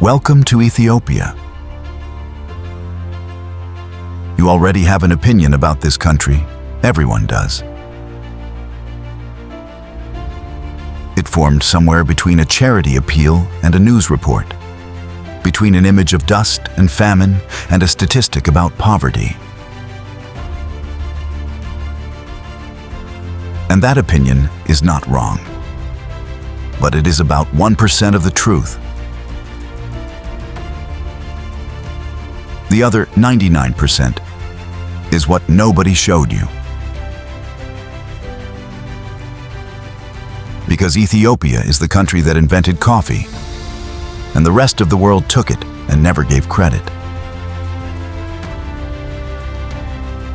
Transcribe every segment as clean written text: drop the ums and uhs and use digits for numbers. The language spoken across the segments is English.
Welcome to Ethiopia. You already have an opinion about this country. Everyone does. It formed somewhere between a charity appeal and a news report, between an image of dust and famine and a statistic about poverty. And that opinion is not wrong. But it is about 1% of the truth. The other 99% is what nobody showed you. Because Ethiopia is the country that invented coffee, and the rest of the world took it and never gave credit.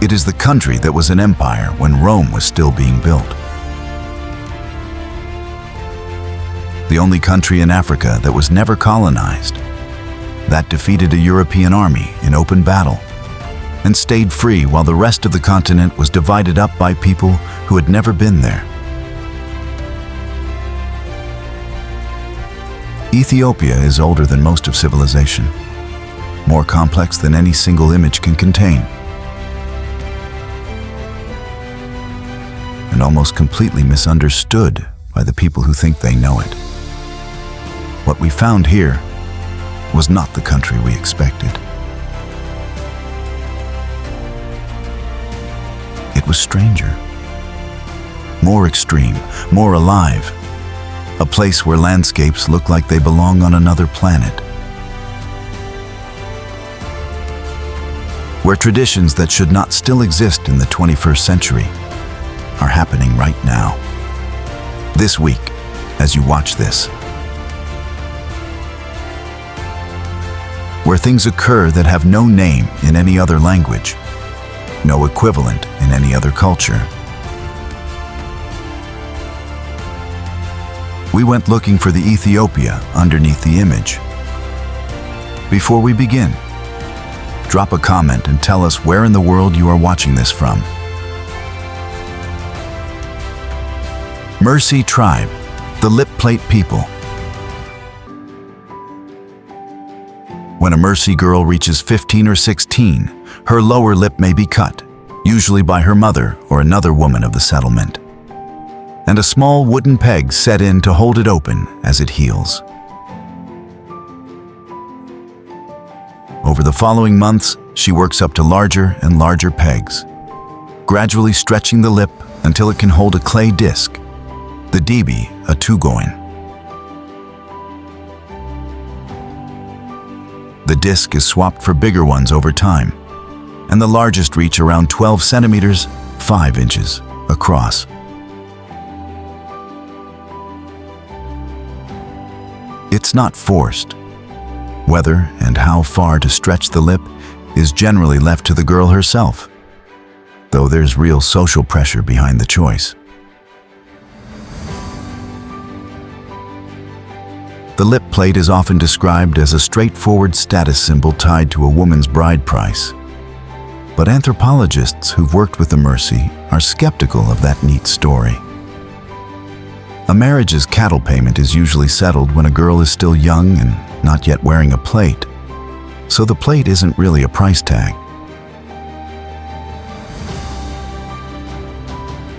It is the country that was an empire when Rome was still being built. The only country in Africa that was never colonized, that defeated a European army in open battle and stayed free while the rest of the continent was divided up by people who had never been there. Ethiopia is older than most of civilization, more complex than any single image can contain, and almost completely misunderstood by the people who think they know it. What we found here was not the country we expected. It was stranger, more extreme, more alive, a place where landscapes look like they belong on another planet, where traditions that should not still exist in the 21st century are happening right now, this week, as you watch this. Where things occur that have no name in any other language, no equivalent in any other culture. We went looking for the Ethiopia underneath the image. Before we begin, drop a comment and tell us where in the world you are watching this from. Mursi tribe, the lip plate people. When a Mursi girl reaches 15 or 16, her lower lip may be cut, usually by her mother or another woman of the settlement, and a small wooden peg set in to hold it open as it heals. Over the following months, she works up to larger and larger pegs, gradually stretching the lip until it can hold a clay disc, the dibi, a tugoin. The disc is swapped for bigger ones over time, and the largest reach around 12 centimeters, 5 inches, across. It's not forced. Whether and how far to stretch the lip is generally left to the girl herself, though there's real social pressure behind the choice. The lip plate is often described as a straightforward status symbol tied to a woman's bride price. But anthropologists who've worked with the Mursi are skeptical of that neat story. A marriage's cattle payment is usually settled when a girl is still young and not yet wearing a plate, so the plate isn't really a price tag.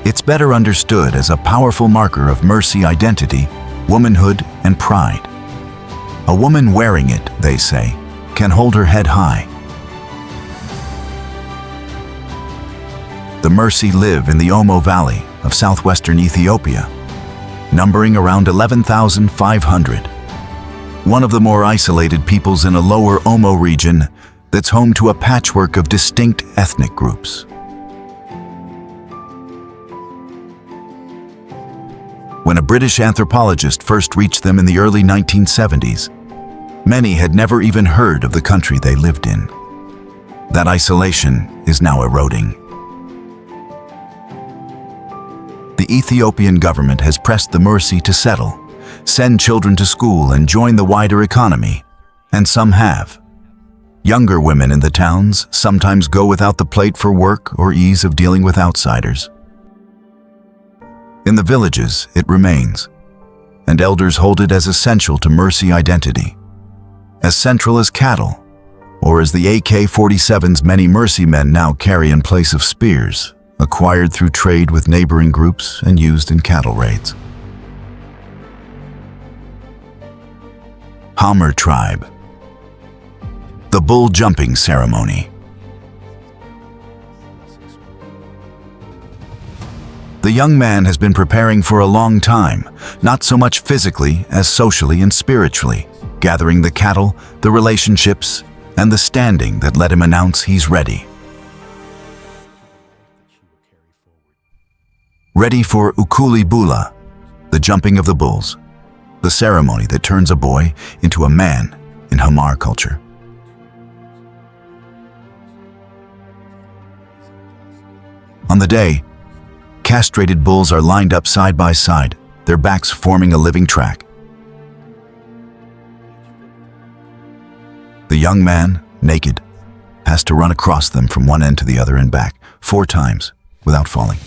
It's better understood as a powerful marker of Mursi identity, womanhood, and pride. A woman wearing it, they say, can hold her head high. The Mursi live in the Omo Valley of southwestern Ethiopia, numbering around 11,500. One of the more isolated peoples in a lower Omo region that's home to a patchwork of distinct ethnic groups. When a British anthropologist first reached them in the early 1970s, many had never even heard of the country they lived in. That isolation is now eroding. The Ethiopian government has pressed the Mursi to settle, send children to school, and join the wider economy, and some have. Younger women in the towns sometimes go without the plate for work or ease of dealing with outsiders. In the villages, it remains, and elders hold it as essential to Mursi identity, as central as cattle, or as the AK-47s many Mursi men now carry in place of spears, acquired through trade with neighboring groups and used in cattle raids. Harar tribe. The bull jumping ceremony. The young man has been preparing for a long time, not so much physically as socially and spiritually, gathering the cattle, the relationships, and the standing that let him announce he's ready. Ready for Lalibela, the jumping of the bulls, the ceremony that turns a boy into a man in Harar culture. On the day, castrated bulls are lined up side by side, their backs forming a living track. The young man, naked, has to run across them from one end to the other and back 4 times without falling.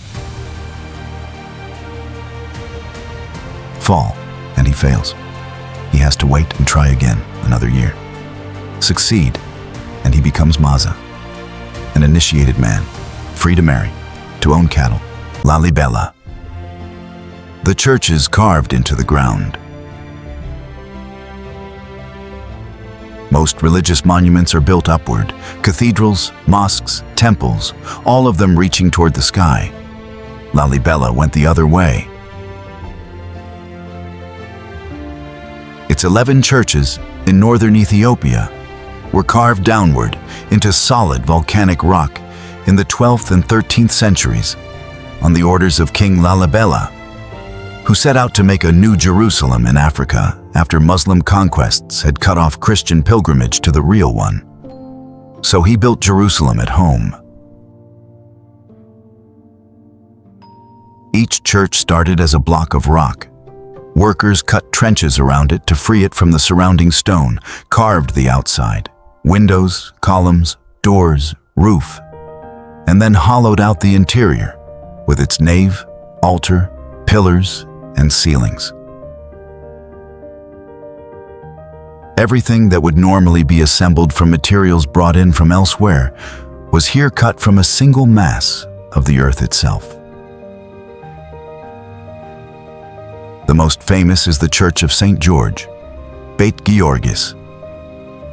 Fall, and he fails. He has to wait and try again another year. Succeed, and he becomes Maza, an initiated man, free to marry, to own cattle, Lalibela. The church is carved into the ground. Most religious monuments are built upward, cathedrals, mosques, temples, all of them reaching toward the sky. Lalibela went the other way. Its 11 churches in northern Ethiopia were carved downward into solid volcanic rock in the 12th and 13th centuries on the orders of King Lalibela, who set out to make a new Jerusalem in Africa after Muslim conquests had cut off Christian pilgrimage to the real one. So he built Jerusalem at home. Each church started as a block of rock. Workers cut trenches around it to free it from the surrounding stone, carved the outside, windows, columns, doors, roof, and then hollowed out the interior with its nave, altar, pillars, and ceilings. Everything that would normally be assembled from materials brought in from elsewhere was here cut from a single mass of the earth itself. The most famous is the Church of St. George, Beit Georgis,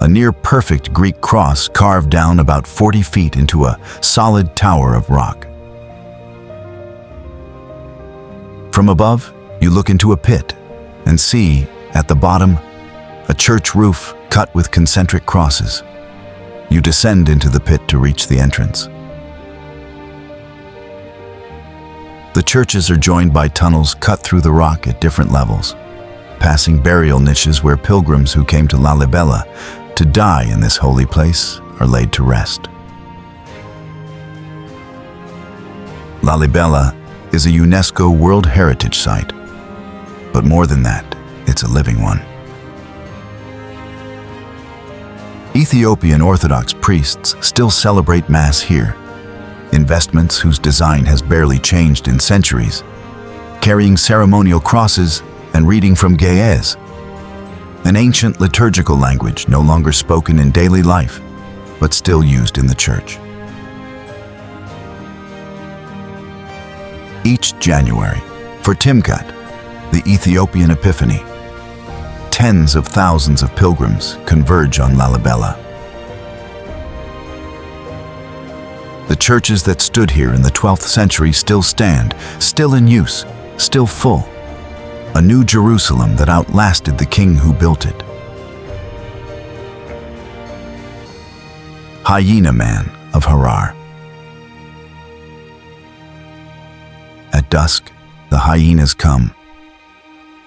a near-perfect Greek cross carved down about 40 feet into a solid tower of rock. From above, you look into a pit and see, at the bottom, a church roof cut with concentric crosses. You descend into the pit to reach the entrance. The churches are joined by tunnels cut through the rock at different levels, passing burial niches where pilgrims who came to Lalibela to die in this holy place are laid to rest. Lalibela is a UNESCO World Heritage Site, but more than that, it's a living one. Ethiopian Orthodox priests still celebrate Mass here, investments whose design has barely changed in centuries, carrying ceremonial crosses and reading from Ge'ez, an ancient liturgical language no longer spoken in daily life, but still used in the church. Each January, for Timkat, the Ethiopian Epiphany, tens of thousands of pilgrims converge on Lalibela. The churches that stood here in the 12th century still stand, still in use, still full. A new Jerusalem that outlasted the king who built it. Hyena Man of Harar. At dusk, the hyenas come.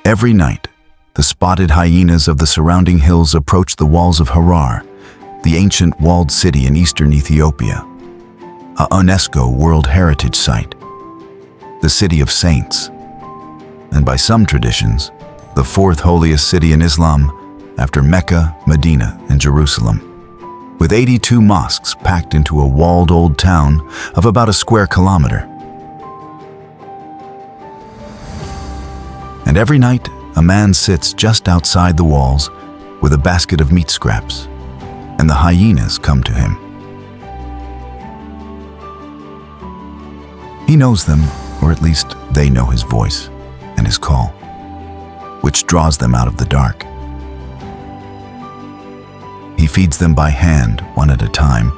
Every night, the spotted hyenas of the surrounding hills approach the walls of Harar, the ancient walled city in eastern Ethiopia, a UNESCO World Heritage Site, the City of Saints, and by some traditions, the 4th holiest city in Islam after Mecca, Medina, and Jerusalem, with 82 mosques packed into a walled old town of about a square kilometer. And every night, a man sits just outside the walls with a basket of meat scraps, and the hyenas come to him. He knows them, or at least they know his voice and his call, which draws them out of the dark. He feeds them by hand, one at a time,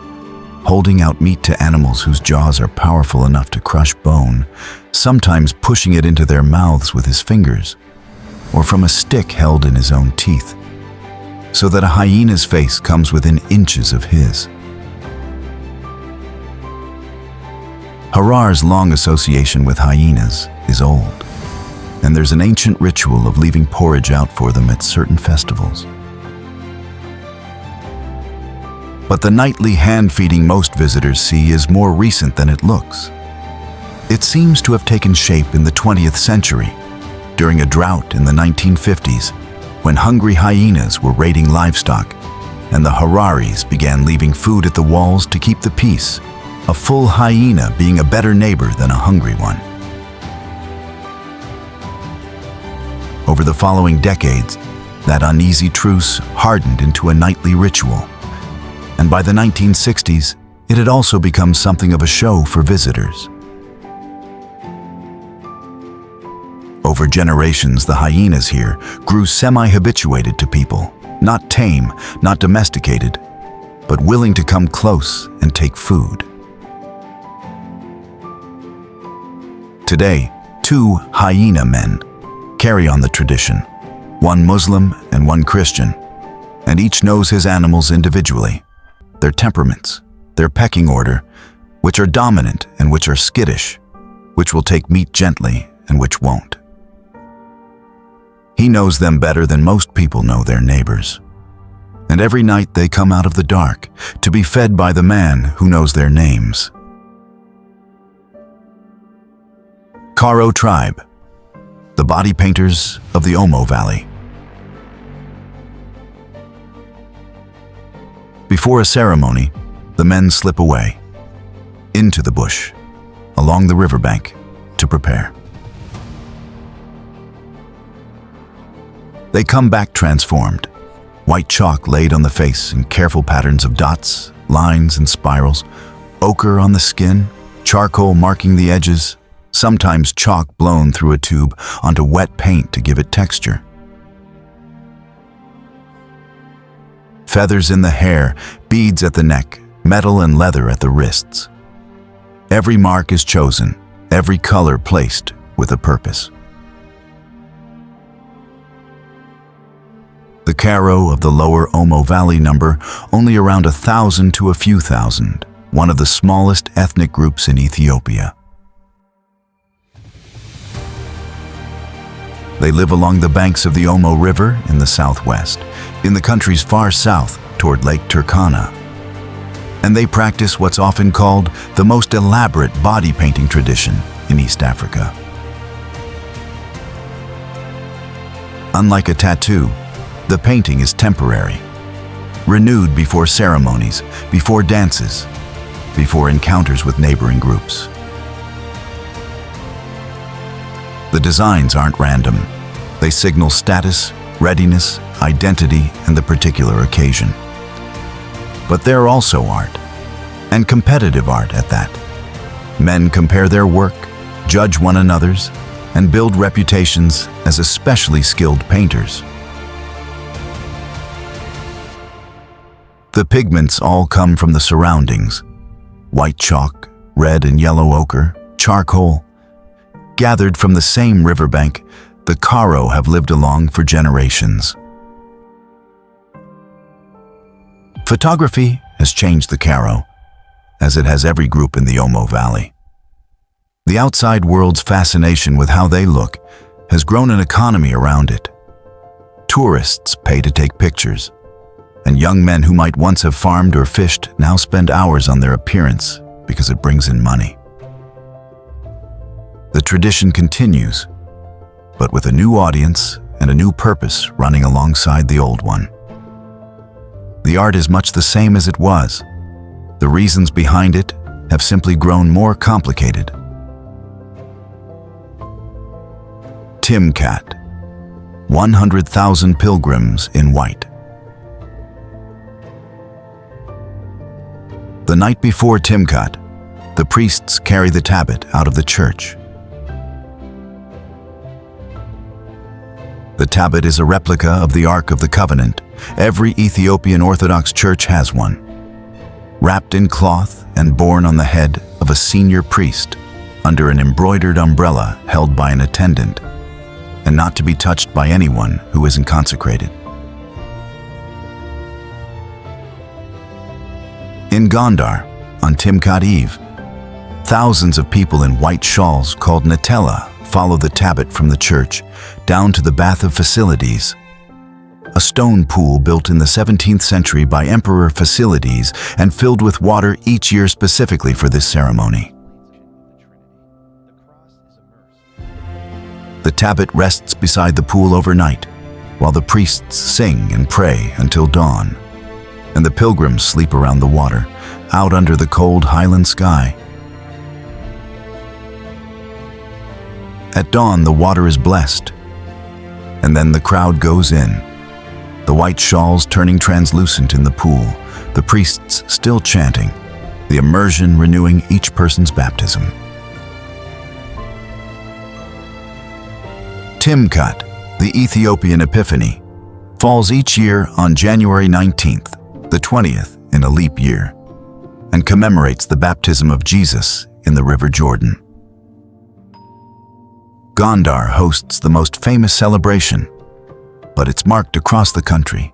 holding out meat to animals whose jaws are powerful enough to crush bone, sometimes pushing it into their mouths with his fingers, or from a stick held in his own teeth, so that a hyena's face comes within inches of his. Harar's long association with hyenas is old, and there's an ancient ritual of leaving porridge out for them at certain festivals. But the nightly hand-feeding most visitors see is more recent than it looks. It seems to have taken shape in the 20th century, during a drought in the 1950s, when hungry hyenas were raiding livestock, and the Hararis began leaving food at the walls to keep the peace, a full hyena being a better neighbor than a hungry one. Over the following decades, that uneasy truce hardened into a nightly ritual, and by the 1960s, it had also become something of a show for visitors. Over generations, the hyenas here grew semi-habituated to people, not tame, not domesticated, but willing to come close and take food. Today, 2 hyena men carry on the tradition, one Muslim and one Christian, and each knows his animals individually, their temperaments, their pecking order, which are dominant and which are skittish, which will take meat gently and which won't. He knows them better than most people know their neighbors. And every night they come out of the dark to be fed by the man who knows their names. Karo tribe, the body painters of the Omo Valley. Before a ceremony, the men slip away, into the bush, along the riverbank, to prepare. They come back transformed, white chalk laid on the face in careful patterns of dots, lines, and spirals, ochre on the skin, charcoal marking the edges, sometimes chalk blown through a tube onto wet paint to give it texture. Feathers in the hair, beads at the neck, metal and leather at the wrists. Every mark is chosen, every color placed with a purpose. The Karo of the lower Omo Valley number only around 1,000 to a few thousand, one of the smallest ethnic groups in Ethiopia. They live along the banks of the Omo River in the southwest, in the country's far south toward Lake Turkana. And they practice what's often called the most elaborate body painting tradition in East Africa. Unlike a tattoo, the painting is temporary, renewed before ceremonies, before dances, before encounters with neighboring groups. The designs aren't random. They signal status, readiness, identity, and the particular occasion. But they're also art, and competitive art at that. Men compare their work, judge one another's, and build reputations as especially skilled painters. The pigments all come from the surroundings: white chalk, red and yellow ochre, charcoal. Gathered from the same riverbank, the Karo have lived along for generations. Photography has changed the Karo, as it has every group in the Omo Valley. The outside world's fascination with how they look has grown an economy around it. Tourists pay to take pictures, and young men who might once have farmed or fished now spend hours on their appearance because it brings in money. The tradition continues, but with a new audience and a new purpose running alongside the old one. The art is much the same as it was. The reasons behind it have simply grown more complicated. Timkat, 100,000 pilgrims in white, The night before Timkat, the priests carry the tablet out of the church. The tablet is a replica of the Ark of the Covenant. Every Ethiopian Orthodox church has one. Wrapped in cloth and borne on the head of a senior priest, under an embroidered umbrella held by an attendant, and not to be touched by anyone who isn't consecrated. In Gondar, on Timkat Eve, thousands of people in white shawls called Natela follow the tablet from the church down to the bath of facilities, a stone pool built in the 17th century by Emperor Facilities and filled with water each year specifically for this ceremony. The tablet rests beside the pool overnight, while the priests sing and pray until dawn, and the pilgrims sleep around the water, out under the cold highland sky. At dawn, the water is blessed, and then the crowd goes in, the white shawls turning translucent in the pool, the priests still chanting, the immersion renewing each person's baptism. Timkat, the Ethiopian Epiphany, falls each year on January 19th, the 20th in a leap year, and commemorates the baptism of Jesus in the River Jordan. Gondar hosts the most famous celebration, but it's marked across the country,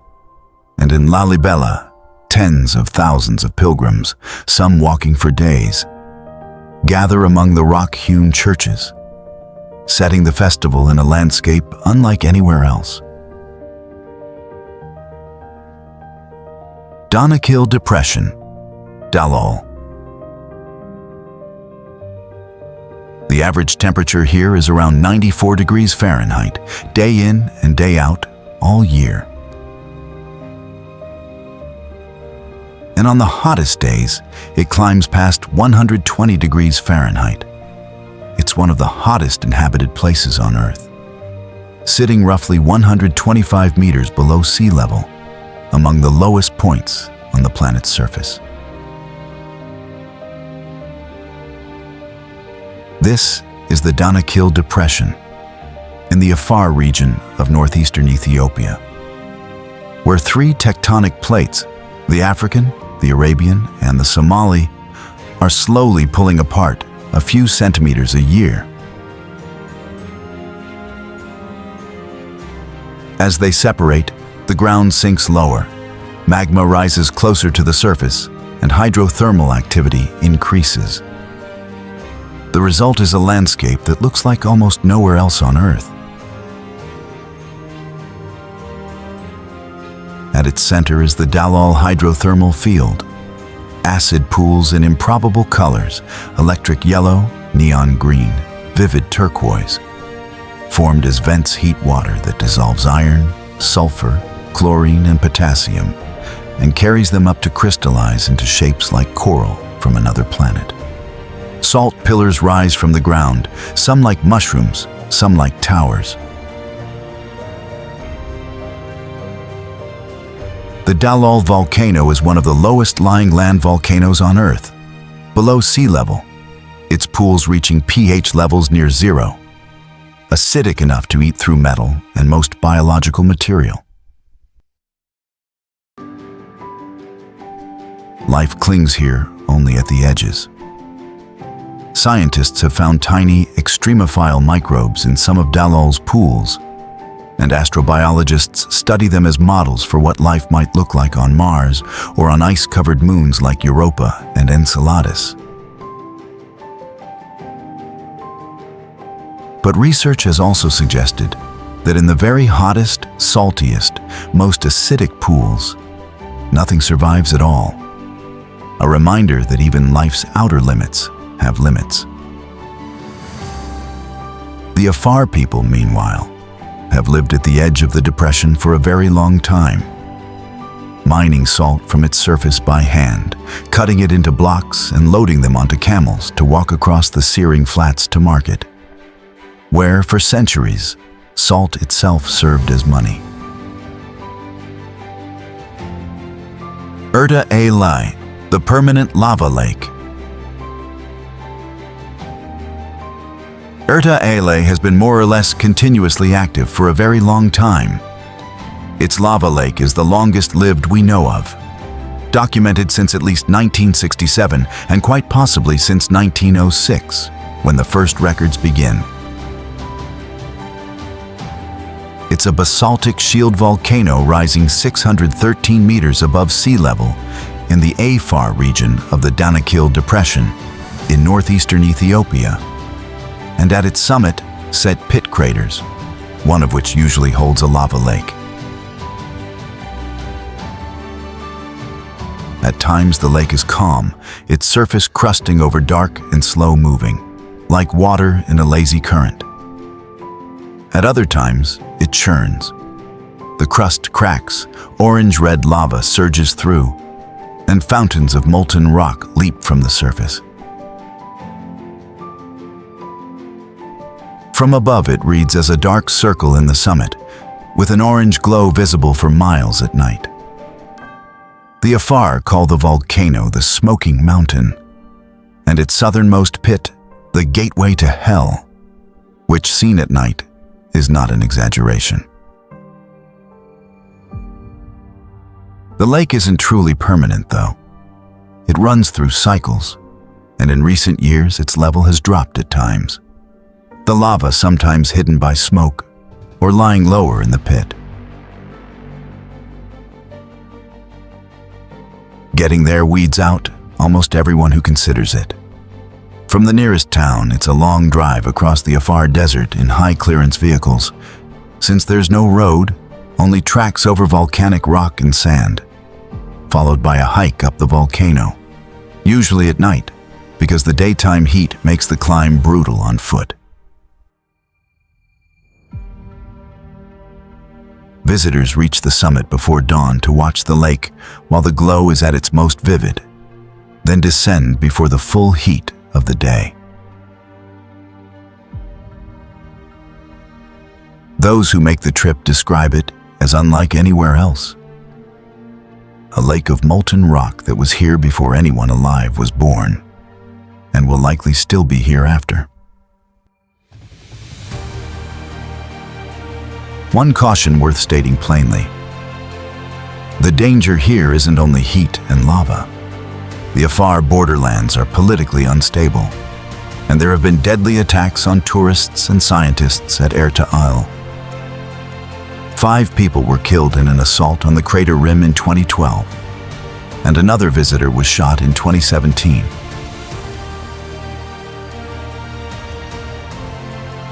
and in Lalibela, tens of thousands of pilgrims, some walking for days, gather among the rock-hewn churches, setting the festival in a landscape unlike anywhere else. Danakil Depression, Dalol. The average temperature here is around 94 degrees Fahrenheit, day in and day out, all year. And on the hottest days, it climbs past 120 degrees Fahrenheit. It's one of the hottest inhabited places on Earth, sitting roughly 125 meters below sea level, among the lowest points on the planet's surface. This is the Danakil Depression in the Afar region of northeastern Ethiopia, where three tectonic plates, the African, the Arabian, and the Somali, are slowly pulling apart a few centimeters a year. As they separate, the ground sinks lower, magma rises closer to the surface, and hydrothermal activity increases. The result is a landscape that looks like almost nowhere else on Earth. At its center is the Dalol hydrothermal field. Acid pools in improbable colors, electric yellow, neon green, vivid turquoise, formed as vents heat water that dissolves iron, sulfur, chlorine, and potassium, and carries them up to crystallize into shapes like coral from another planet. Salt pillars rise from the ground, some like mushrooms, some like towers. The Dalol volcano is one of the lowest-lying land volcanoes on Earth, below sea level, its pools reaching pH levels near zero, acidic enough to eat through metal and most biological material. Life clings here only at the edges. Scientists have found tiny extremophile microbes in some of Dalol's pools, and astrobiologists study them as models for what life might look like on Mars or on ice-covered moons like Europa and Enceladus. But research has also suggested that in the very hottest, saltiest, most acidic pools, nothing survives at all. A reminder that even life's outer limits have limits. The Afar people, meanwhile, have lived at the edge of the depression for a very long time, mining salt from its surface by hand, cutting it into blocks and loading them onto camels to walk across the searing flats to market, where, for centuries, salt itself served as money. Erda A. Lai, The permanent lava lake. Erta Ale has been more or less continuously active for a very long time. Its lava lake is the longest lived we know of, documented since at least 1967 and quite possibly since 1906, when the first records begin. It's a basaltic shield volcano rising 613 meters above sea level in the Afar region of the Danakil Depression in northeastern Ethiopia, and at its summit set pit craters, one of which usually holds a lava lake. At times the lake is calm, its surface crusting over dark and slow moving, like water in a lazy current. At other times, it churns. The crust cracks, orange-red lava surges through, and fountains of molten rock leap from the surface. From above it reads as a dark circle in the summit, with an orange glow visible for miles at night. The Afar call the volcano the Smoking Mountain, and its southernmost pit the gateway to hell, which seen at night is not an exaggeration. The lake isn't truly permanent, though. It runs through cycles, and in recent years its level has dropped at times. The lava sometimes hidden by smoke or lying lower in the pit. Getting there weeds out almost everyone who considers it. From the nearest town, it's a long drive across the Afar Desert in high-clearance vehicles. Since there's no road, only tracks over volcanic rock and sand, followed by a hike up the volcano, usually at night, because the daytime heat makes the climb brutal on foot. Visitors reach the summit before dawn to watch the lake while the glow is at its most vivid, then descend before the full heat of the day. Those who make the trip describe it as unlike anywhere else. A lake of molten rock that was here before anyone alive was born, and will likely still be here after. One caution worth stating plainly. The danger here isn't only heat and lava. The Afar borderlands are politically unstable, and there have been deadly attacks on tourists and scientists at Erta Ale. 5 people were killed in an assault on the crater rim in 2012, and another visitor was shot in 2017.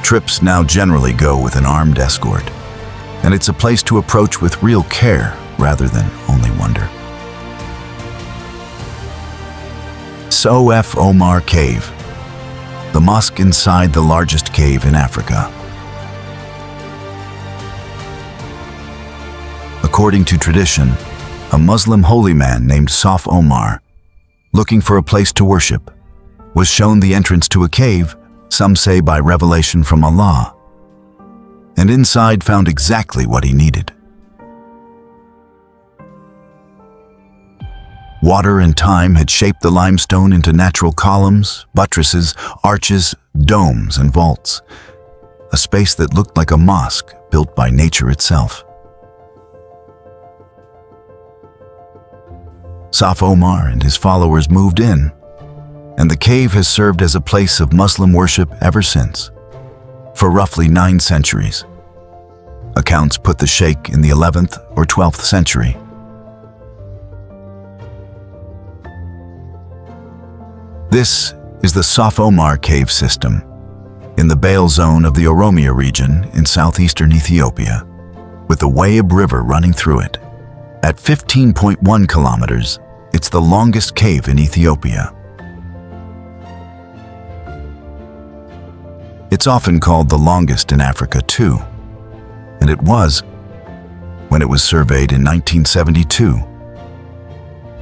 Trips now generally go with an armed escort, and it's a place to approach with real care rather than only wonder. Sof Omar Cave, the mosque inside the largest cave in Africa. According to tradition, a Muslim holy man named Sof Omar, looking for a place to worship, was shown the entrance to a cave, some say by revelation from Allah, and inside found exactly what he needed. Water and time had shaped the limestone into natural columns, buttresses, arches, domes, and vaults, a space that looked like a mosque built by nature itself. Sof Omar and his followers moved in, and the cave has served as a place of Muslim worship ever since, for roughly 9 centuries. Accounts put the sheikh in the 11th or 12th century. This is the Sof Omar cave system, in the Bale zone of the Oromia region in southeastern Ethiopia, with the Wayab River running through it. At 15.1 kilometers, it's the longest cave in Ethiopia. It's often called the longest in Africa too, and it was when it was surveyed in 1972.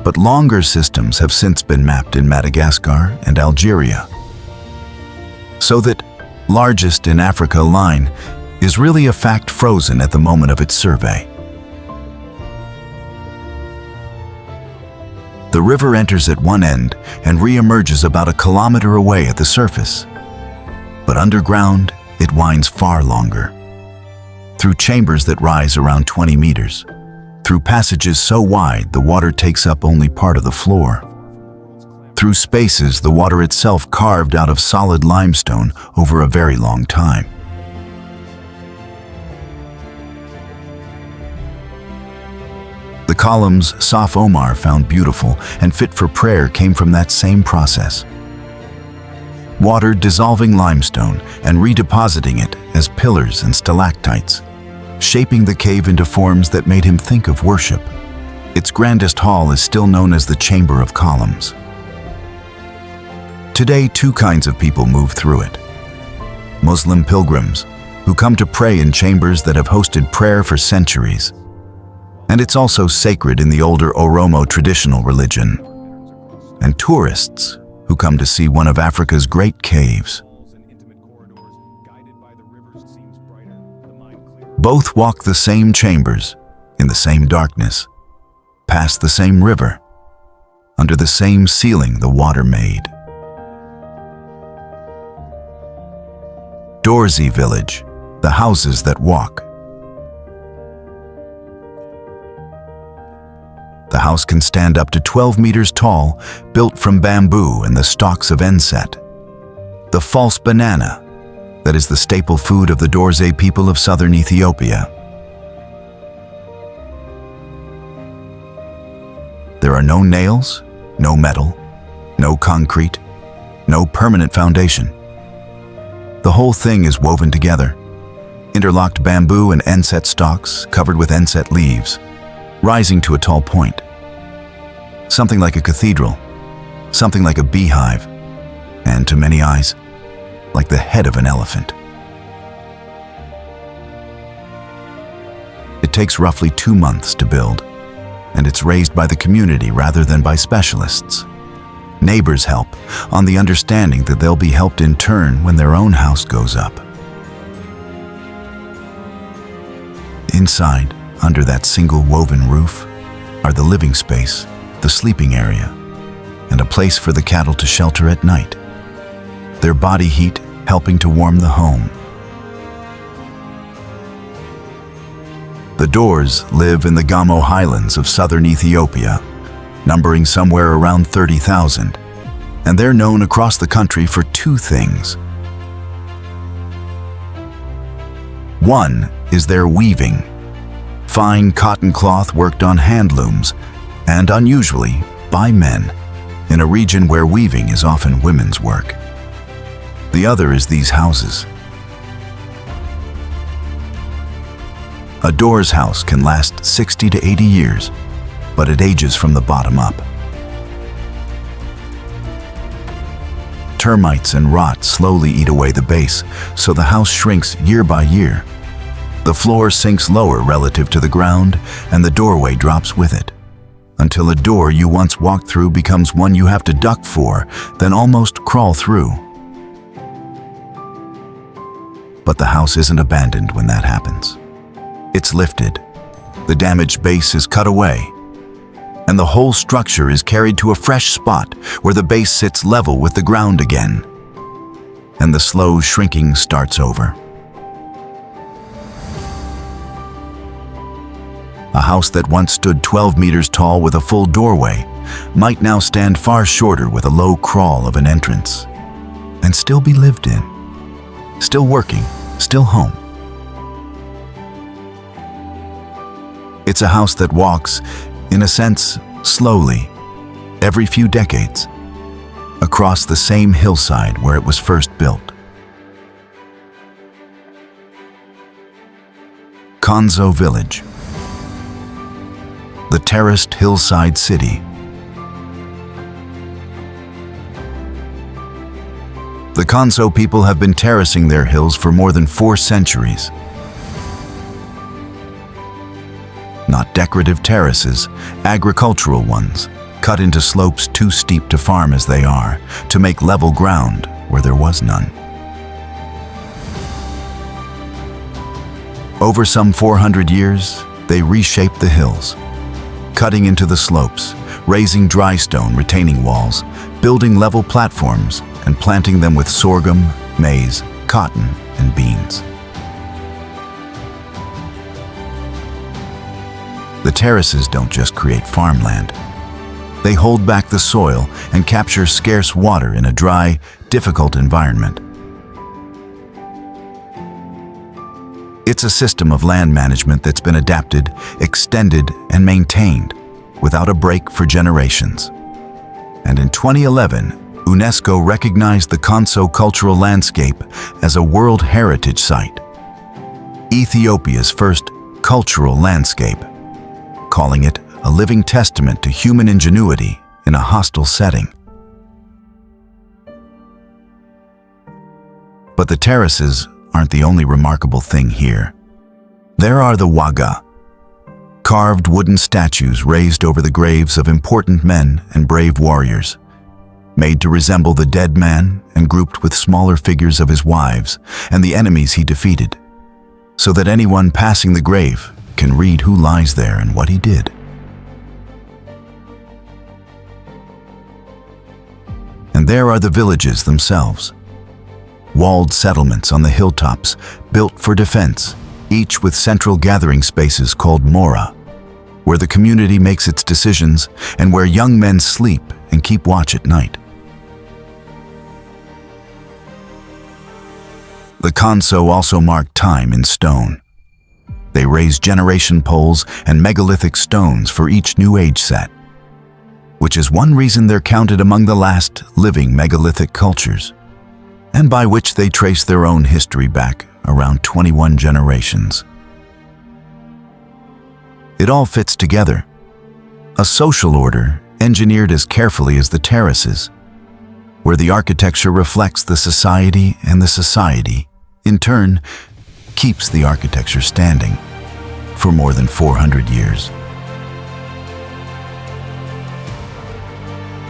But longer systems have since been mapped in Madagascar and Algeria. So that largest in Africa line is really a fact frozen at the moment of its survey. The river enters at one end and re-emerges about a kilometer away at the surface. But underground, it winds far longer. Through chambers that rise around 20 meters. Through passages so wide the water takes up only part of the floor. Through spaces the water itself carved out of solid limestone over a very long time. The columns Saf Omar found beautiful and fit for prayer came from that same process. Water dissolving limestone and redepositing it as pillars and stalactites, shaping the cave into forms that made him think of worship. Its grandest hall is still known as the Chamber of Columns. Today, two kinds of people move through it. Muslim pilgrims, who come to pray in chambers that have hosted prayer for centuries. And it's also sacred in the older Oromo traditional religion. And tourists, who come to see one of Africa's great caves. Both walk the same chambers, in the same darkness, past the same river, under the same ceiling the water made. Dorzi village, the houses that walk. The house can stand up to 12 meters tall, built from bamboo and the stalks of enset. The false banana, that is the staple food of the Dorze people of southern Ethiopia. There are no nails, no metal, no concrete, no permanent foundation. The whole thing is woven together. Interlocked bamboo and enset stalks covered with enset leaves, rising to a tall point. Something like a cathedral, something like a beehive, and to many eyes, like the head of an elephant. It takes roughly 2 months to build, and it's raised by the community rather than by specialists. Neighbors help, on the understanding that they'll be helped in turn when their own house goes up. Inside, under that single woven roof, are the living space, the sleeping area, and a place for the cattle to shelter at night. Their body heat helping to warm the home. The Dors live in the Gamo highlands of southern Ethiopia, numbering somewhere around 30,000, and they're known across the country for two things. One is their weaving, fine cotton cloth worked on hand looms, and unusually by men, in a region where weaving is often women's work. The other is these houses. A Dor's house can last 60 to 80 years, but it ages from the bottom up. Termites and rot slowly eat away the base, so the house shrinks year by year. The floor sinks lower relative to the ground, and the doorway drops with it, until a door you once walked through becomes one you have to duck for, then almost crawl through. But the house isn't abandoned when that happens. It's lifted, the damaged base is cut away, and the whole structure is carried to a fresh spot where the base sits level with the ground again, and the slow shrinking starts over. A house that once stood 12 meters tall with a full doorway might now stand far shorter with a low crawl of an entrance, and still be lived in, still working, still home. It's a house that walks, in a sense, slowly, every few decades, across the same hillside where it was first built. Konzo Village, the terraced hillside city. The Konzo people have been terracing their hills for more than 4 centuries. Not decorative terraces, agricultural ones, cut into slopes too steep to farm as they are, to make level ground where there was none. Over some 400 years, they reshaped the hills. cutting into the slopes, raising dry stone retaining walls, building level platforms, and planting them with sorghum, maize, cotton, and beans. The terraces don't just create farmland. They hold back the soil and capture scarce water in a dry, difficult environment. It's a system of land management that's been adapted, extended, and maintained without a break for generations. And in 2011, UNESCO recognized the Konso cultural landscape as a World Heritage Site, Ethiopia's first cultural landscape, calling it a living testament to human ingenuity in a hostile setting. But the terraces aren't the only remarkable thing here. There are the waga, carved wooden statues raised over the graves of important men and brave warriors, made to resemble the dead man and grouped with smaller figures of his wives and the enemies he defeated, so that anyone passing the grave can read who lies there and what he did. And there are the villages themselves, walled settlements on the hilltops built for defense, each with central gathering spaces called mora, where the community makes its decisions and where young men sleep and keep watch at night. The Konso also mark time in stone. They raise generation poles and megalithic stones for each new age set, which is one reason they're counted among the last living megalithic cultures, and by which they trace their own history back around 21 generations. It all fits together, a social order engineered as carefully as the terraces, where the architecture reflects the society and the society, in turn, keeps the architecture standing for more than 400 years.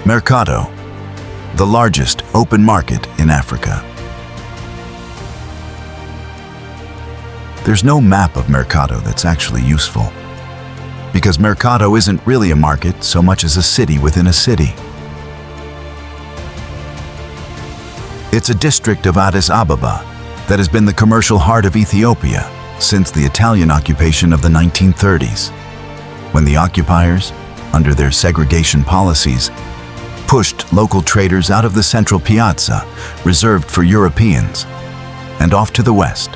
Mercado, the largest open market in Africa. There's no map of Mercado that's actually useful, because Mercado isn't really a market so much as a city within a city. It's a district of Addis Ababa that has been the commercial heart of Ethiopia since the Italian occupation of the 1930s, when the occupiers, under their segregation policies, pushed local traders out of the central piazza reserved for Europeans and off to the west,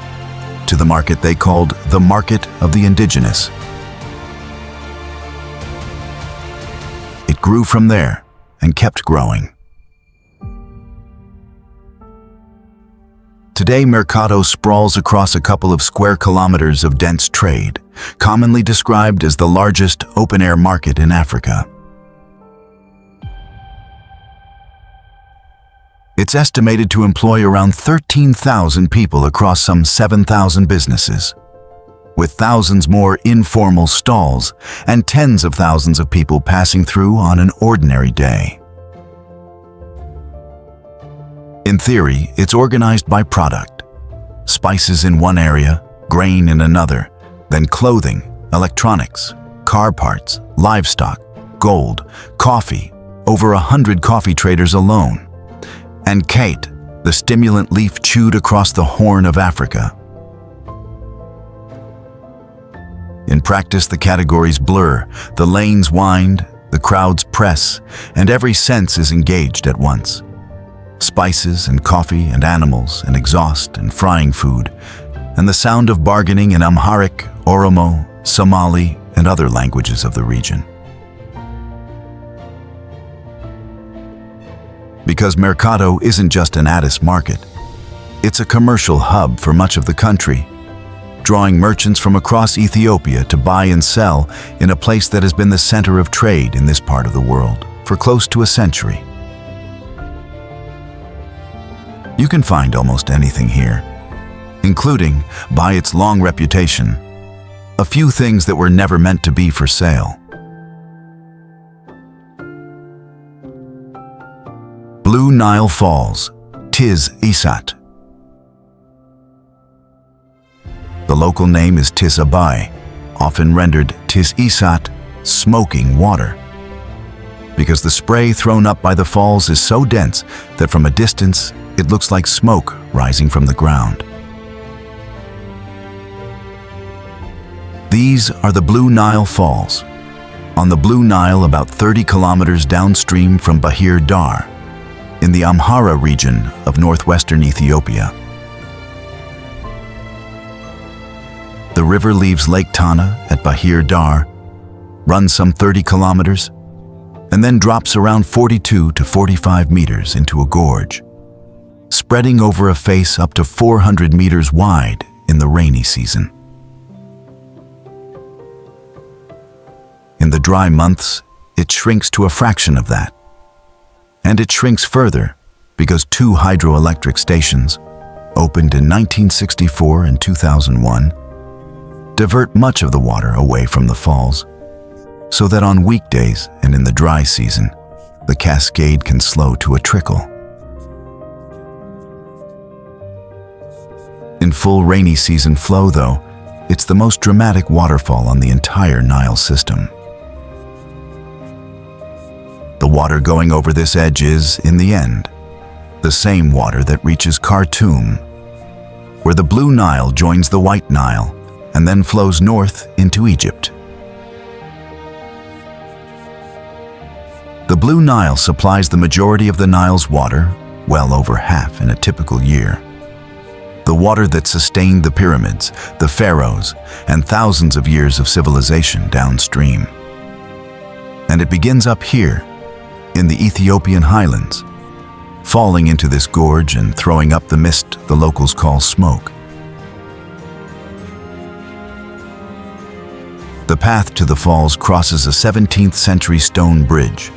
to the market they called the Market of the Indigenous. It grew from there and kept growing. Today, Mercado sprawls across a couple of square kilometers of dense trade, commonly described as the largest open-air market in Africa. It's estimated to employ around 13,000 people across some 7,000 businesses, with thousands more informal stalls and tens of thousands of people passing through on an ordinary day. In theory, it's organized by product: spices in one area, grain in another, then clothing, electronics, car parts, livestock, gold, coffee, over 100 coffee traders alone, and kate, the stimulant leaf chewed across the Horn of Africa. In practice, the categories blur, the lanes wind, the crowds press, and every sense is engaged at once. Spices and coffee and animals and exhaust and frying food, and the sound of bargaining in Amharic, Oromo, Somali, and other languages of the region. Because Mercado isn't just an Addis market, it's a commercial hub for much of the country, drawing merchants from across Ethiopia to buy and sell in a place that has been the center of trade in this part of the world for close to a century. You can find almost anything here, including, by its long reputation, a few things that were never meant to be for sale. Blue Nile Falls, Tis Isat. The local name is Tis Abai, often rendered Tis Isat smoking water. Because the spray thrown up by the falls is so dense that from a distance it looks like smoke rising from the ground. These are the Blue Nile Falls, on the Blue Nile about 30 kilometers downstream from Bahir Dar, in the Amhara region of northwestern Ethiopia. The river leaves Lake Tana at Bahir Dar, runs some 30 kilometers, and then drops around 42 to 45 meters into a gorge, spreading over a face up to 400 meters wide in the rainy season. In the dry months, it shrinks to a fraction of that. And it shrinks further because 2 hydroelectric stations, opened in 1964 and 2001, divert much of the water away from the falls, so that on weekdays and in the dry season, the cascade can slow to a trickle. In full rainy season flow, though, it's the most dramatic waterfall on the entire Nile system. The water going over this edge is, in the end, the same water that reaches Khartoum, where the Blue Nile joins the White Nile and then flows north into Egypt. The Blue Nile supplies the majority of the Nile's water, well over half in a typical year. The water that sustained the pyramids, the pharaohs, and thousands of years of civilization downstream. And it begins up here, in the Ethiopian highlands, falling into this gorge and throwing up the mist the locals call smoke. The path to the falls crosses a 17th century stone bridge,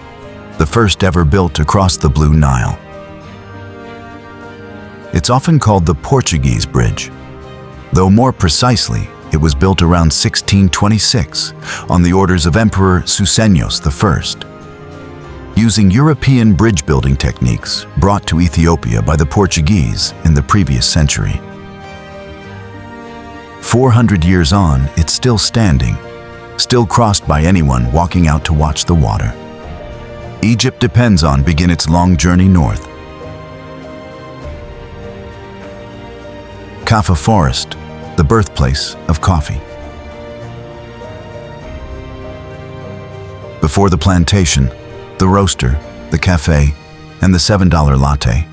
the first ever built across the Blue Nile. It's often called the Portuguese Bridge, though more precisely, it was built around 1626 on the orders of Emperor Susenyos I, using European bridge-building techniques brought to Ethiopia by the Portuguese in the previous century. 400 years on, it's still standing, still crossed by anyone walking out to watch the water. Egypt depends on begin its long journey north. Kaffa Forest, the birthplace of coffee. Before the plantation, the roaster, the cafe, and the $7 latte,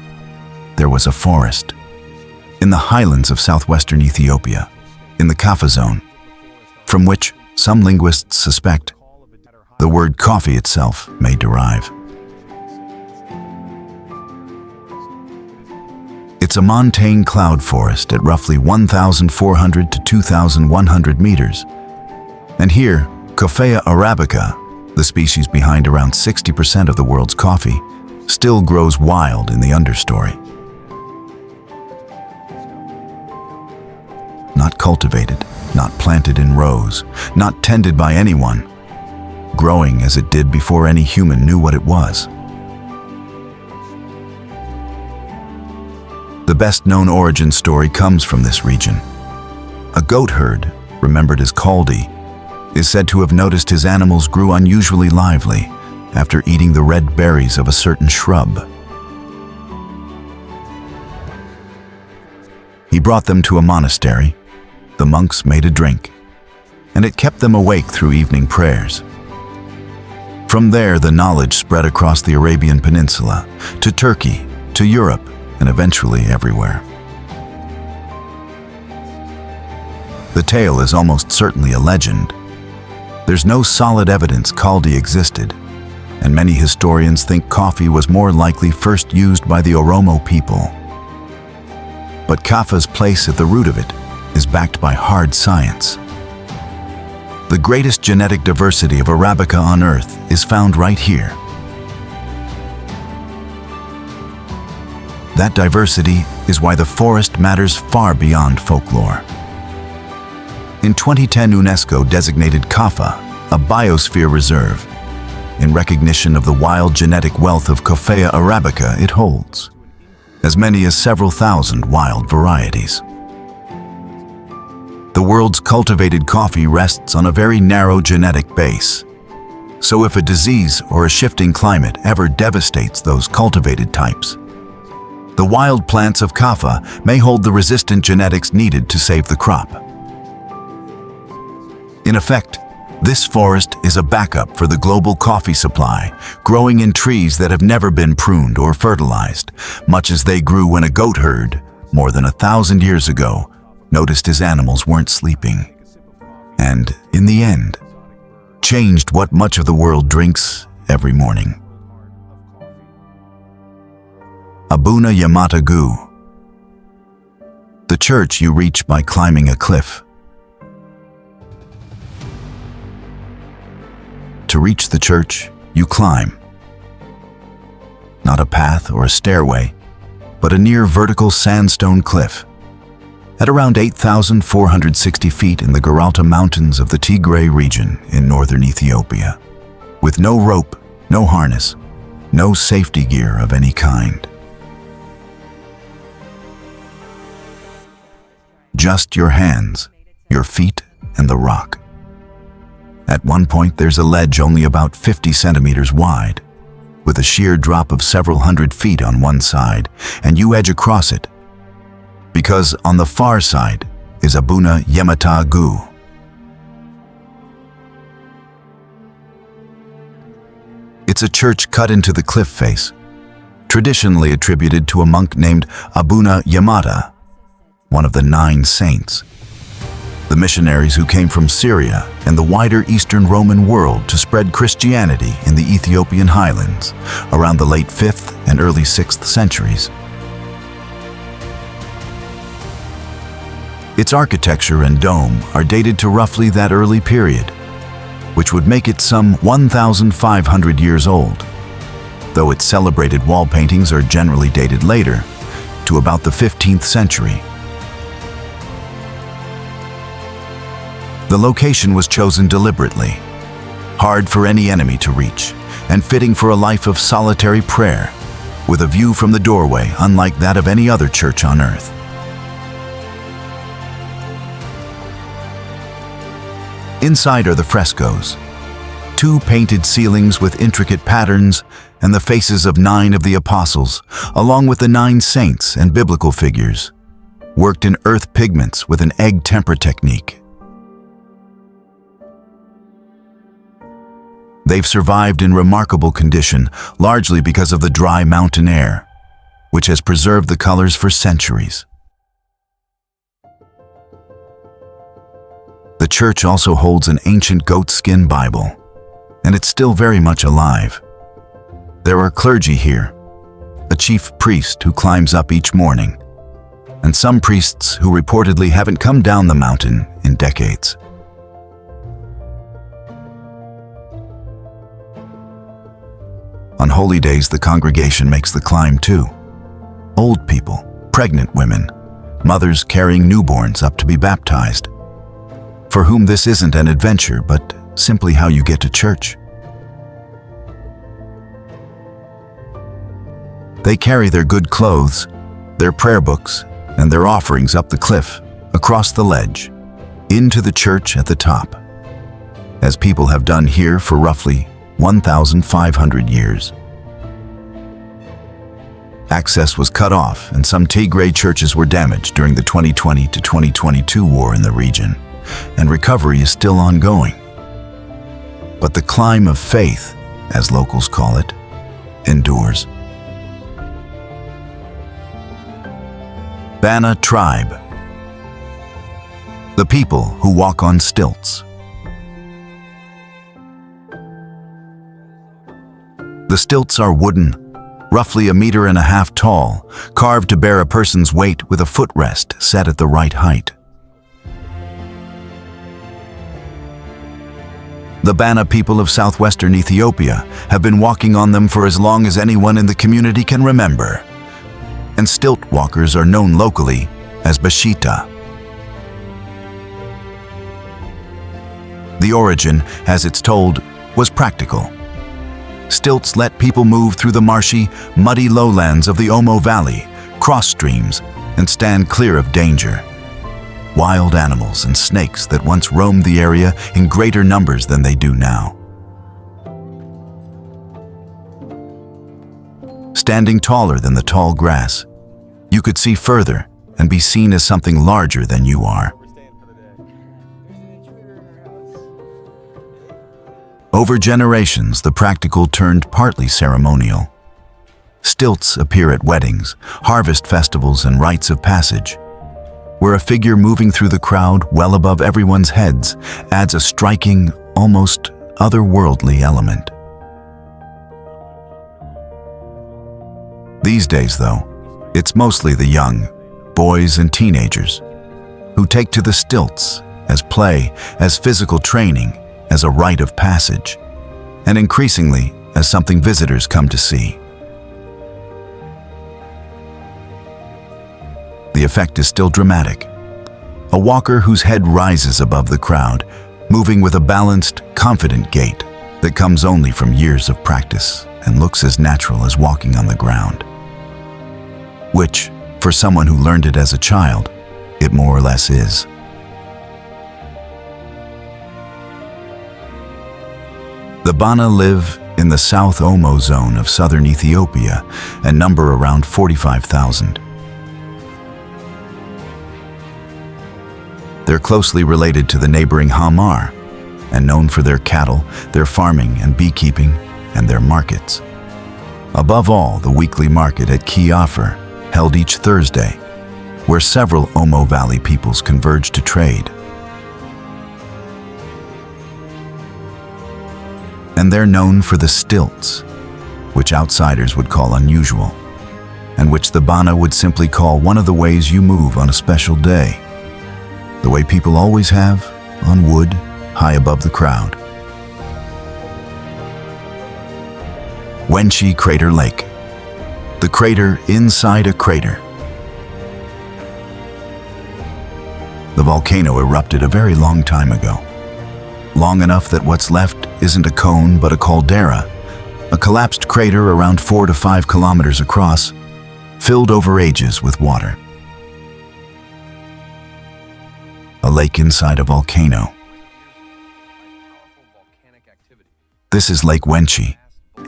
there was a forest. In the highlands of southwestern Ethiopia, in the Kaffa zone, from which some linguists suspect the word coffee itself may derive. It's a montane cloud forest at roughly 1,400 to 2,100 meters. And here, Coffea arabica, the species behind around 60% of the world's coffee, still grows wild in the understory. Not cultivated, not planted in rows, not tended by anyone, growing as it did before any human knew what it was. The best-known origin story comes from this region. A goat herd, remembered as Kaldi, is said to have noticed his animals grew unusually lively after eating the red berries of a certain shrub. He brought them to a monastery. The monks made a drink, and it kept them awake through evening prayers. From there, the knowledge spread across the Arabian Peninsula, to Turkey, to Europe, and eventually everywhere. The tale is almost certainly a legend. There's no solid evidence Kaldi existed, and many historians think coffee was more likely first used by the Oromo people. But Kaffa's place at the root of it is backed by hard science. The greatest genetic diversity of Arabica on Earth is found right here. That diversity is why the forest matters far beyond folklore. In 2010, UNESCO designated Kaffa a biosphere reserve, in recognition of the wild genetic wealth of Coffea arabica it holds, as many as several thousand wild varieties. The world's cultivated coffee rests on a very narrow genetic base, So if a disease or a shifting climate ever devastates those cultivated types, the wild plants of Kaffa may hold the resistant genetics needed to save the crop. In effect, this forest is a backup for the global coffee supply, growing in trees that have never been pruned or fertilized, much as they grew when a goat herd, more than 1,000 years ago, noticed his animals weren't sleeping. And, in the end, changed what much of the world drinks every morning. Abuna Yemata Gu. The church you reach by climbing a cliff. To reach the church, you climb. Not a path or a stairway, but a near vertical sandstone cliff. At around 8,460 feet in the Geralta Mountains of the Tigray region in northern Ethiopia, with no rope, no harness, no safety gear of any kind. Just your hands, your feet, and the rock. At one point, there's a ledge only about 50 centimeters wide, with a sheer drop of several hundred feet on one side, and you edge across it, because on the far side is Abuna Yemata Gu. It's a church cut into the cliff face, traditionally attributed to a monk named Abuna Yemata, one of the 9 saints, the missionaries who came from Syria and the wider Eastern Roman world to spread Christianity in the Ethiopian highlands around the late 5th and early 6th centuries. Its architecture and dome are dated to roughly that early period, which would make it some 1,500 years old, though its celebrated wall paintings are generally dated later, to about the 15th century. The location was chosen deliberately, hard for any enemy to reach, and fitting for a life of solitary prayer, with a view from the doorway unlike that of any other church on earth. Inside are the frescoes, 2 painted ceilings with intricate patterns and the faces of 9 of the apostles, along with the 9 saints and biblical figures, worked in earth pigments with an egg temper technique. They've survived in remarkable condition, largely because of the dry mountain air, which has preserved the colors for centuries. The church also holds an ancient goatskin Bible, and it's still very much alive. There are clergy here, a chief priest who climbs up each morning, and some priests who reportedly haven't come down the mountain in decades. On holy days, the congregation makes the climb too. Old people, pregnant women, mothers carrying newborns up to be baptized, for whom this isn't an adventure, but simply how you get to church. They carry their good clothes, their prayer books, and their offerings up the cliff, across the ledge, into the church at the top, as people have done here for roughly 1,500 years. Access was cut off, and some Tigray churches were damaged during the 2020 to 2022 war in the region, and recovery is still ongoing. But the climb of faith, as locals call it, endures. Bana tribe. The people who walk on stilts. The stilts are wooden, roughly 1.5 meters tall, carved to bear a person's weight with a footrest set at the right height. The Bana people of southwestern Ethiopia have been walking on them for as long as anyone in the community can remember, and stilt walkers are known locally as Bashita. The origin, as it's told, was practical. Stilts let people move through the marshy, muddy lowlands of the Omo Valley, cross streams, and stand clear of danger. Wild animals and snakes that once roamed the area in greater numbers than they do now. Standing taller than the tall grass, you could see further and be seen as something larger than you are. Over generations, the practical turned partly ceremonial. Stilts appear at weddings, harvest festivals, and rites of passage, where a figure moving through the crowd well above everyone's heads adds a striking, almost otherworldly element. These days, though, it's mostly the young, boys and teenagers, who take to the stilts as play, as physical training, as a rite of passage, and increasingly as something visitors come to see. The effect is still dramatic. A walker whose head rises above the crowd, moving with a balanced, confident gait that comes only from years of practice and looks as natural as walking on the ground. Which, for someone who learned it as a child, it more or less is. The Bana live in the South Omo zone of southern Ethiopia and number around 45,000. They're closely related to the neighboring Harar and known for their cattle, their farming and beekeeping, and their markets. Above all, the weekly market at Xverse, held each Thursday, where several Omo Valley peoples converge to trade. And they're known for the stilts, which outsiders would call unusual, and which the Bana would simply call one of the ways you move on a special day, the way people always have, on wood, high above the crowd. Wenchi Crater Lake, the crater inside a crater. The volcano erupted a very long time ago. Long enough that what's left isn't a cone but a caldera, a collapsed crater around 4 to 5 kilometers across, filled over ages with water. A lake inside a volcano. This is Lake Wenchi,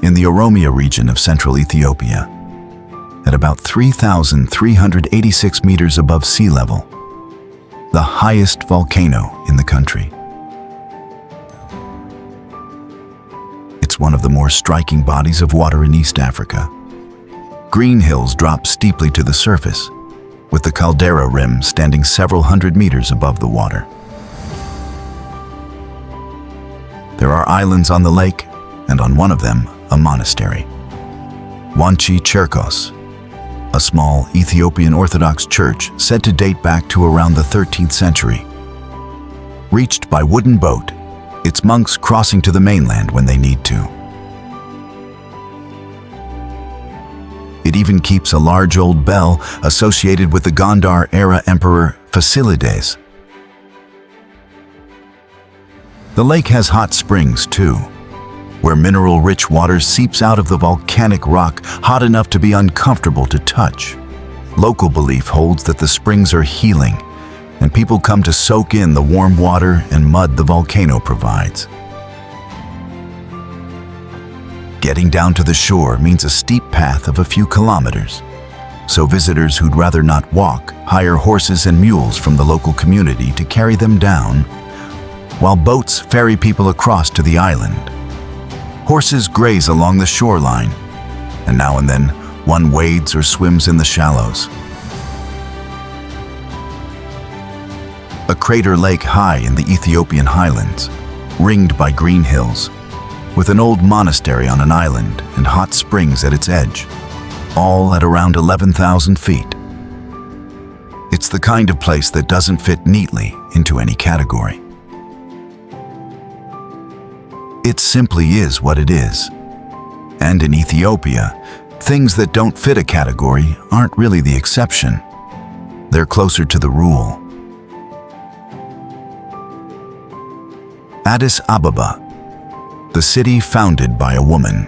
in the Oromia region of central Ethiopia, at about 3,386 meters above sea level, the highest volcano in the country. It's one of the more striking bodies of water in East Africa. Green hills drop steeply to the surface, with the caldera rim standing several hundred meters above the water. There are islands on the lake, and on one of them, a monastery. Wanchi Cherkos, a small Ethiopian Orthodox church said to date back to around the 13th century. Reached by wooden boat, its monks crossing to the mainland when they need to. It even keeps a large old bell associated with the Gondar-era emperor Fasilides. The lake has hot springs too, where mineral-rich water seeps out of the volcanic rock hot enough to be uncomfortable to touch. Local belief holds that the springs are healing, and people come to soak in the warm water and mud the volcano provides. Getting down to the shore means a steep path of a few kilometers, so visitors who'd rather not walk hire horses and mules from the local community to carry them down, while boats ferry people across to the island. Horses graze along the shoreline, and now and then one wades or swims in the shallows. A crater lake high in the Ethiopian highlands, ringed by green hills, with an old monastery on an island and hot springs at its edge, all at around 11,000 feet. It's the kind of place that doesn't fit neatly into any category. It simply is what it is. And in Ethiopia, things that don't fit a category aren't really the exception. They're closer to the rule. Addis Ababa, the city founded by a woman.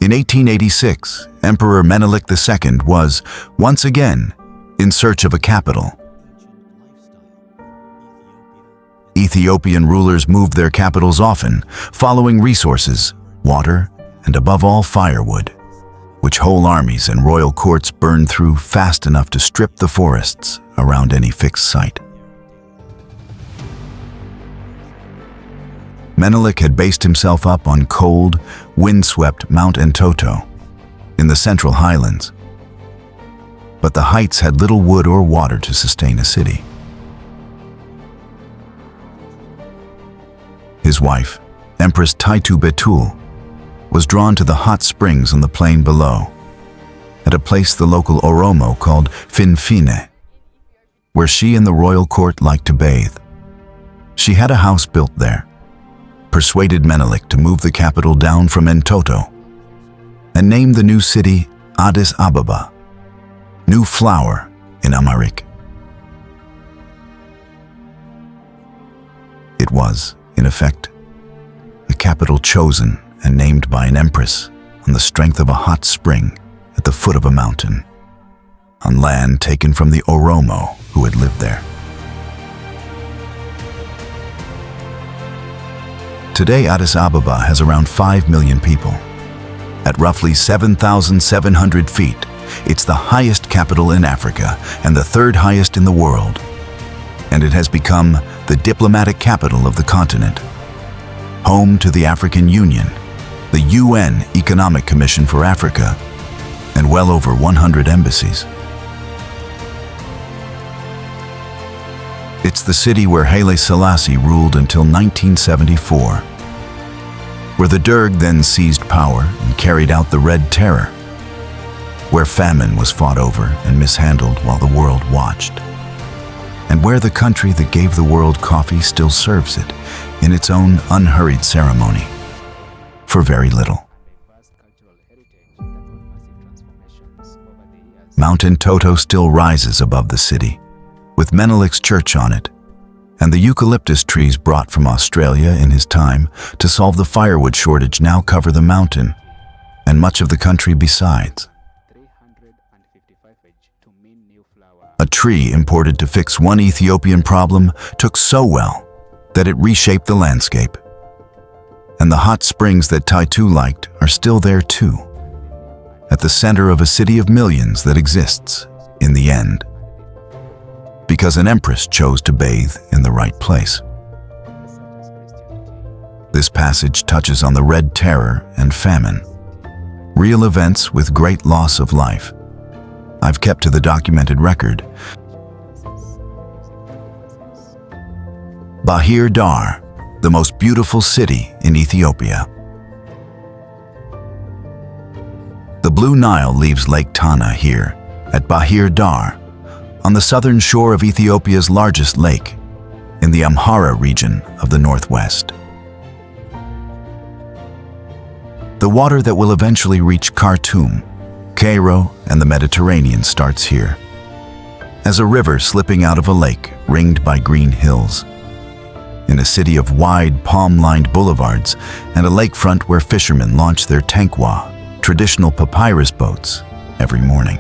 In 1886, Emperor Menelik II was, once again, in search of a capital. Ethiopian rulers moved their capitals often, following resources, water, and above all firewood, which whole armies and royal courts burned through fast enough to strip the forests around any fixed site. Menelik had based himself up on cold, windswept Mount Entoto in the central highlands. But the heights had little wood or water to sustain a city. His wife, Empress Taitu Betul, was drawn to the hot springs on the plain below, at a place the local Oromo called Finfine, where she and the royal court liked to bathe. She had a house built there, persuaded Menelik to move the capital down from Entoto, and named the new city Addis Ababa, New Flower in Amharic. It was, in effect, a capital chosen and named by an empress on the strength of a hot spring at the foot of a mountain, on land taken from the Oromo who had lived there. Today, Addis Ababa has around 5 million people. At roughly 7,700 feet, it's the highest capital in Africa and the third highest in the world. And it has become the diplomatic capital of the continent, home to the African Union, the UN Economic Commission for Africa, and well over 100 embassies. It's the city where Haile Selassie ruled until 1974, where the Derg then seized power and carried out the Red Terror, where famine was fought over and mishandled while the world watched, and where the country that gave the world coffee still serves it in its own unhurried ceremony, for very little. Mount Entoto still rises above the city, with Menelik's church on it, and the eucalyptus trees brought from Australia in his time to solve the firewood shortage now cover the mountain and much of the country besides. A tree imported to fix one Ethiopian problem took so well that it reshaped the landscape. And the hot springs that Taitu liked are still there too, at the center of a city of millions that exists in the end, because an empress chose to bathe in the right place. This passage touches on the Red Terror and famine, real events with great loss of life. I've kept to the documented record. Bahir Dar, the most beautiful city in Ethiopia. The Blue Nile leaves Lake Tana here, at Bahir Dar, on the southern shore of Ethiopia's largest lake, in the Amhara region of the northwest. The water that will eventually reach Khartoum, Karo, and the Mediterranean starts here, as a river slipping out of a lake ringed by green hills, in a city of wide palm-lined boulevards and a lakefront where fishermen launch their tankwa, traditional papyrus boats, every morning.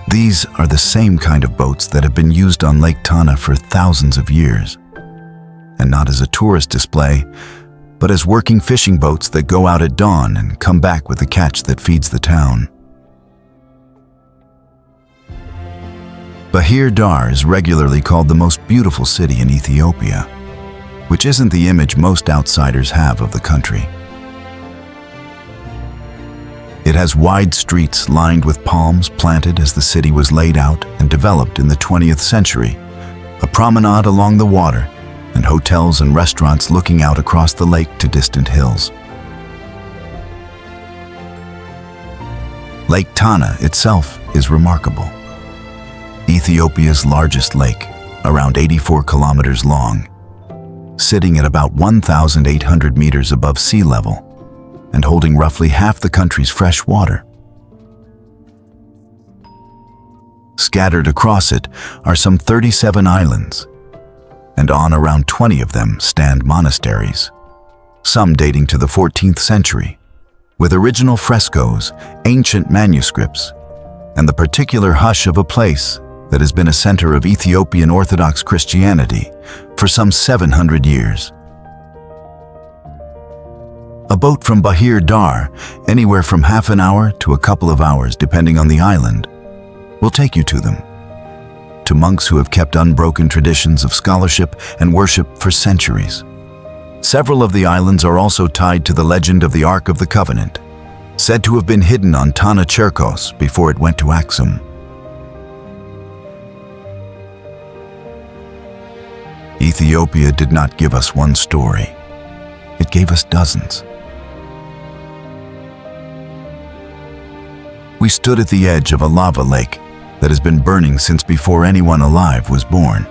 These are the same kind of boats that have been used on Lake Tana for thousands of years, and not as a tourist display, but as working fishing boats that go out at dawn and come back with the catch that feeds the town. Bahir Dar is regularly called the most beautiful city in Ethiopia, which isn't the image most outsiders have of the country. It has wide streets lined with palms planted as the city was laid out and developed in the 20th century, a promenade along the water, and hotels and restaurants looking out across the lake to distant hills. Lake Tana itself is remarkable. Ethiopia's largest lake, around 84 kilometers long, sitting at about 1,800 meters above sea level, and holding roughly half the country's fresh water. Scattered across it are some 37 islands, and on around 20 of them stand monasteries, some dating to the 14th century, with original frescoes, ancient manuscripts, and the particular hush of a place that has been a center of Ethiopian Orthodox Christianity for some 700 years. A boat from Bahir Dar, anywhere from half an hour to a couple of hours depending on the island, will take you to them. To monks who have kept unbroken traditions of scholarship and worship for centuries. Several of the islands are also tied to the legend of the Ark of the Covenant, said to have been hidden on Tana Cherkos before it went to Axum. Ethiopia did not give us one story. It gave us dozens. We stood at the edge of a lava lake that has been burning since before anyone alive was born.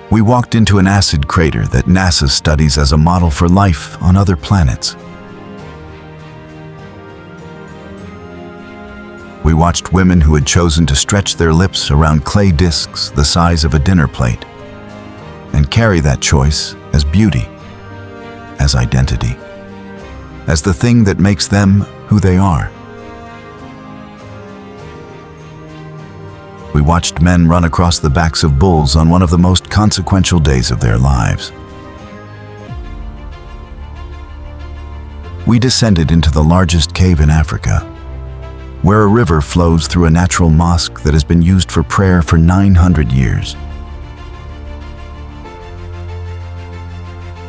We walked into an acid crater that NASA studies as a model for life on other planets. We watched women who had chosen to stretch their lips around clay discs the size of a dinner plate and carry that choice as beauty, as identity, as the thing that makes them who they are. We watched men run across the backs of bulls on one of the most consequential days of their lives. We descended into the largest cave in Africa, where a river flows through a natural mosque that has been used for prayer for 900 years.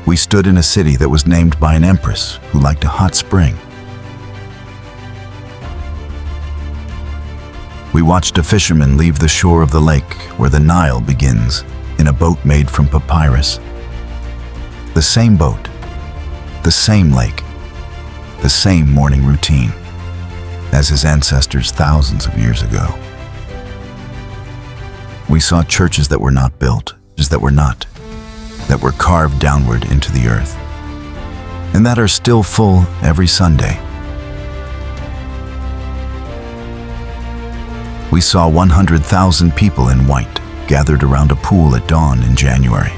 We stood in a city that was named by an empress who liked a hot spring. We watched a fisherman leave the shore of the lake where the Nile begins in a boat made from papyrus. The same boat, the same lake, the same morning routine as his ancestors thousands of years ago. We saw churches that were not built, that were carved downward into the earth, and that are still full every Sunday. We saw 100,000 people in white gathered around a pool at dawn in January,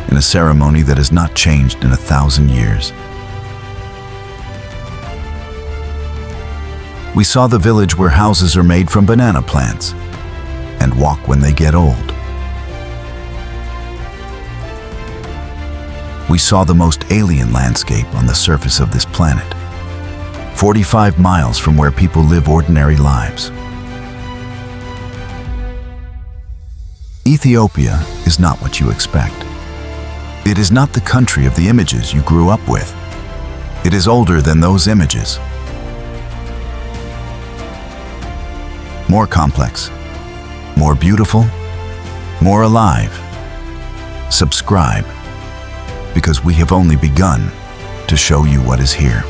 in a ceremony that has not changed in 1,000 years. We saw the village where houses are made from banana plants and walk when they get old. We saw the most alien landscape on the surface of this planet, 45 miles from where people live ordinary lives. Ethiopia is not what you expect. It is not the country of the images you grew up with. It is older than those images. More complex, more beautiful, more alive. Subscribe, because we have only begun to show you what is here.